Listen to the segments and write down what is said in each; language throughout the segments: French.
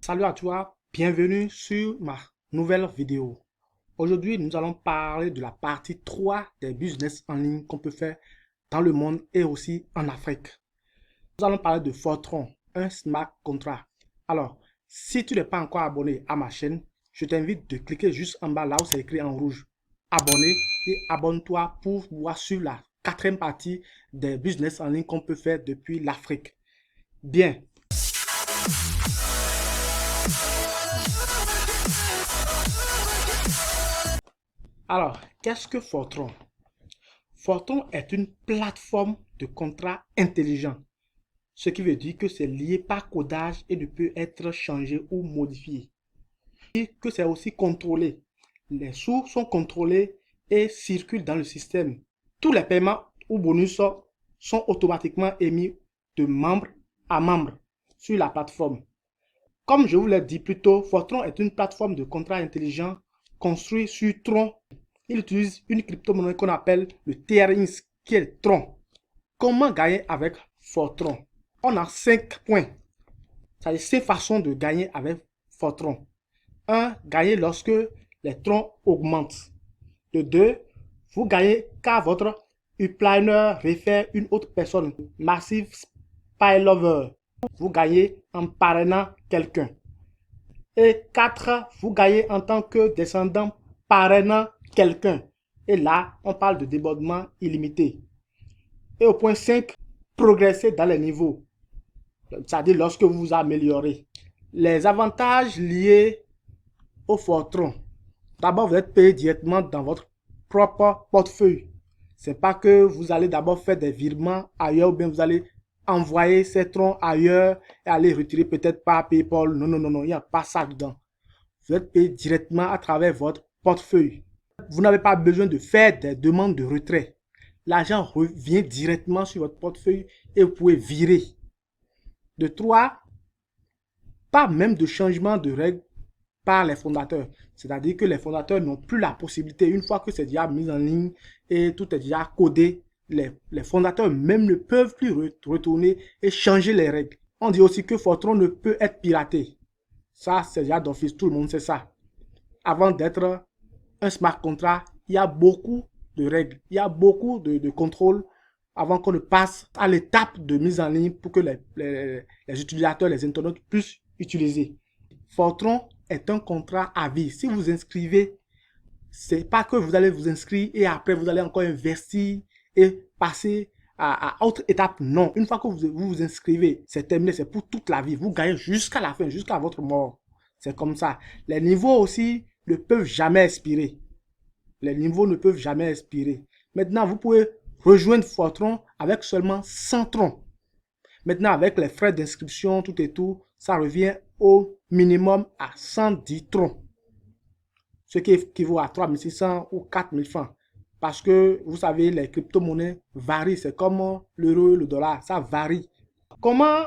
Salut à toi, bienvenue sur ma nouvelle vidéo. Aujourd'hui, nous allons parler de la partie 3 des business en ligne qu'on peut faire dans le monde et aussi en Afrique. Nous allons parler de Fortran, un smart contract. Alors, si tu n'es pas encore abonné à ma chaîne, je t'invite de cliquer juste en bas là où c'est écrit en rouge. Abonner et abonne-toi pour voir sur la quatrième partie des business en ligne qu'on peut faire depuis l'Afrique. Bien. Alors, qu'est-ce que Fortran? Fortran est une plateforme de contrat intelligent, ce qui veut dire que c'est lié par codage et ne peut être changé ou modifié. Et que c'est aussi contrôlé. Les sous sont contrôlés et circulent dans le système. Tous les paiements ou bonus sont automatiquement émis de membre à membre sur la plateforme. Comme je vous l'ai dit plus tôt, Fortran est une plateforme de contrat intelligent construite sur Tron. Il utilise une crypto-monnaie qu'on appelle le TRX, qui est Tron. Comment gagner avec Fortran? On a 5 points. C'est-à-dire 5 façons de gagner avec Fortran. 1. Gagner lorsque les troncs augmentent. De 2. Vous gagnez car votre upliner réfère une autre personne. Massive spillover. Vous gagnez en parrainant quelqu'un. Et 4. Vous gagnez en tant que descendant parrainant quelqu'un. Et là, on parle de débordement illimité. Et au point 5, progresser dans les niveaux. C'est-à-dire lorsque vous vous améliorez. Les avantages liés au Fortran. D'abord, vous êtes payé directement dans votre propre portefeuille. Ce n'est pas que vous allez d'abord faire des virements ailleurs ou bien vous allez envoyer ces troncs ailleurs et aller retirer peut-être par PayPal. Non, non, non, non, il n'y a pas ça dedans. Vous êtes payé directement à travers votre portefeuille. Vous n'avez pas besoin de faire des demandes de retrait. L'argent revient directement sur votre portefeuille et vous pouvez virer. De 3, pas même de changement de règles par les fondateurs. C'est-à-dire que les fondateurs n'ont plus la possibilité, une fois que c'est déjà mis en ligne et tout est déjà codé, les fondateurs même ne peuvent plus retourner et changer les règles. On dit aussi que Fortran ne peut être piraté. Ça, c'est déjà d'office, tout le monde sait ça. Avant d'être un smart contract, il y a beaucoup de règles, il y a beaucoup de contrôles avant qu'on ne passe à l'étape de mise en ligne pour que les utilisateurs, les internautes puissent utiliser. Fortran est un contrat à vie. Si vous inscrivez, c'est pas que vous allez vous inscrire et après vous allez encore investir et passer à autre étape. Non, une fois que vous vous inscrivez, c'est terminé, c'est pour toute la vie. Vous gagnez jusqu'à la fin, jusqu'à votre mort. C'est comme ça. Les niveaux aussi ne peuvent jamais expirer. Les niveaux ne peuvent jamais expirer. Maintenant, vous pouvez rejoindre Fortran avec seulement 100 troncs. Maintenant, avec les frais d'inscription, tout et tout, ça revient au minimum à 110 troncs. Ce qui équivaut à 3600 ou 4000 francs. Parce que, vous savez, les crypto-monnaies varient. C'est comme l'euro et le dollar. Ça varie. Comment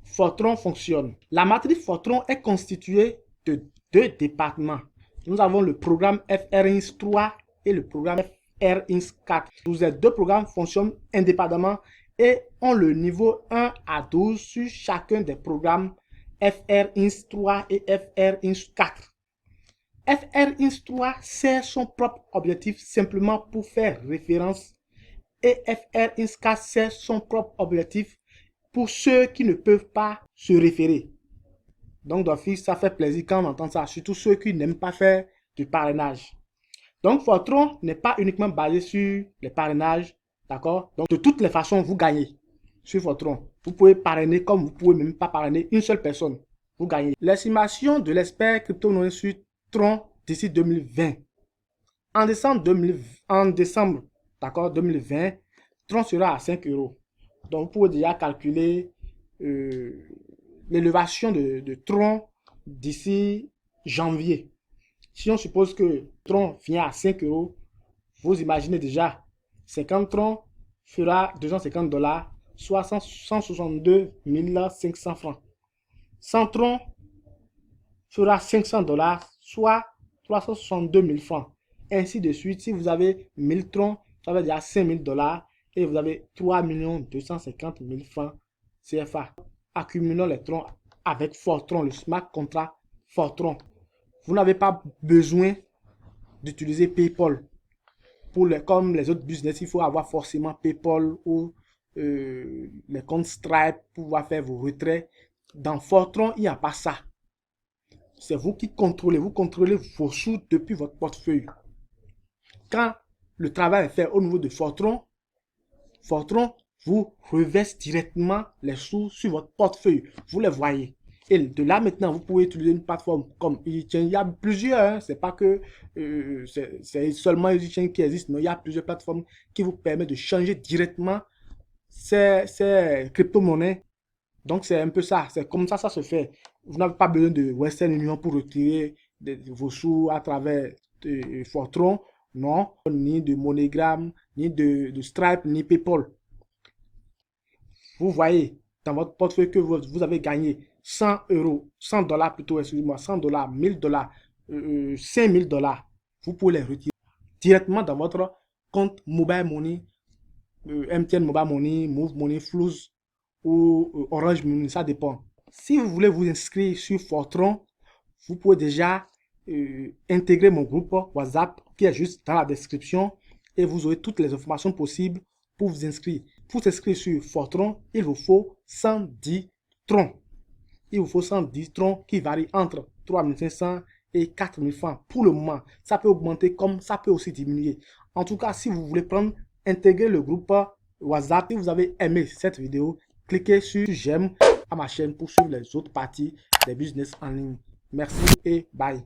Fortran fonctionne? La matrice Fortran est constituée de 2 départements. Nous avons le programme FRINS 3 et le programme FRINS 4. Ces 2 programmes fonctionnent indépendamment et ont le niveau 1 à 12 sur chacun des programmes FRINS 3 et FRINS 4. FRINS 3 sert son propre objectif simplement pour faire référence et FRINS 4 sert son propre objectif pour ceux qui ne peuvent pas se référer. Donc d'office, ça fait plaisir quand on entend ça, surtout ceux qui n'aiment pas faire du parrainage. Donc Fortran n'est pas uniquement basé sur les parrainages, d'accord? Donc de toutes les façons, vous gagnez sur Fortran. Vous pouvez parrainer comme vous pouvez même pas parrainer une seule personne. Vous gagnez. L'estimation de l'expert crypto-monnaie sur Tron d'ici 2020. En décembre, d'accord, 2020, Tron sera à 5 euros. Donc vous pouvez déjà calculer l'élévation de Tron d'ici janvier. Si on suppose que Tron vient à 5 euros, vous imaginez déjà 50 Tron fera 250 $, soit 162 500 francs. 100 Tron fera 500 $, soit 362 000 francs. Ainsi de suite, si vous avez 1000 Tron, ça veut dire 5 000 $ et vous avez 3 250 000 francs CFA. Accumulons les troncs avec Fortran, le smart contract Fortran. Vous n'avez pas besoin d'utiliser PayPal. Comme les autres business, il faut avoir forcément PayPal ou les comptes Stripe pour pouvoir faire vos retraits. Dans Fortran, il n'y a pas ça. C'est vous qui contrôlez. Vous contrôlez vos sous depuis votre portefeuille. Quand le travail est fait au niveau de Fortran, Fortran vous reverse directement les sous sur votre portefeuille. Vous les voyez. Et de là maintenant, vous pouvez utiliser une plateforme comme EasyChain. Il y a plusieurs, hein. C'est pas que c'est seulement EasyChain qui existe. Non, il y a plusieurs plateformes qui vous permettent de changer directement ces crypto-monnaies. Donc, c'est un peu ça. C'est comme ça se fait. Vous n'avez pas besoin de Western Union pour retirer vos sous à travers Fortran. Non, ni de MoneyGram, ni de Stripe, ni PayPal. Vous voyez dans votre portefeuille que vous avez gagné 100 euros, 100 dollars plutôt, excusez-moi, 100 dollars, 1000 dollars, 5000 dollars. Vous pouvez les retirer directement dans votre compte Mobile Money, MTN Mobile Money, Move Money, Flows ou Orange Money, ça dépend. Si vous voulez vous inscrire sur Fortran, vous pouvez déjà intégrer mon groupe WhatsApp qui est juste dans la description et vous aurez toutes les informations possibles pour vous inscrire. Pour s'inscrire sur Fortran, il vous faut 110 troncs. Il vous faut 110 troncs qui varient entre 3500 et 4000 francs pour le moment. Ça peut augmenter comme ça peut aussi diminuer. En tout cas, si vous voulez intégrer le groupe WhatsApp, si vous avez aimé cette vidéo, cliquez sur j'aime à ma chaîne pour suivre les autres parties des business en ligne. Merci et bye.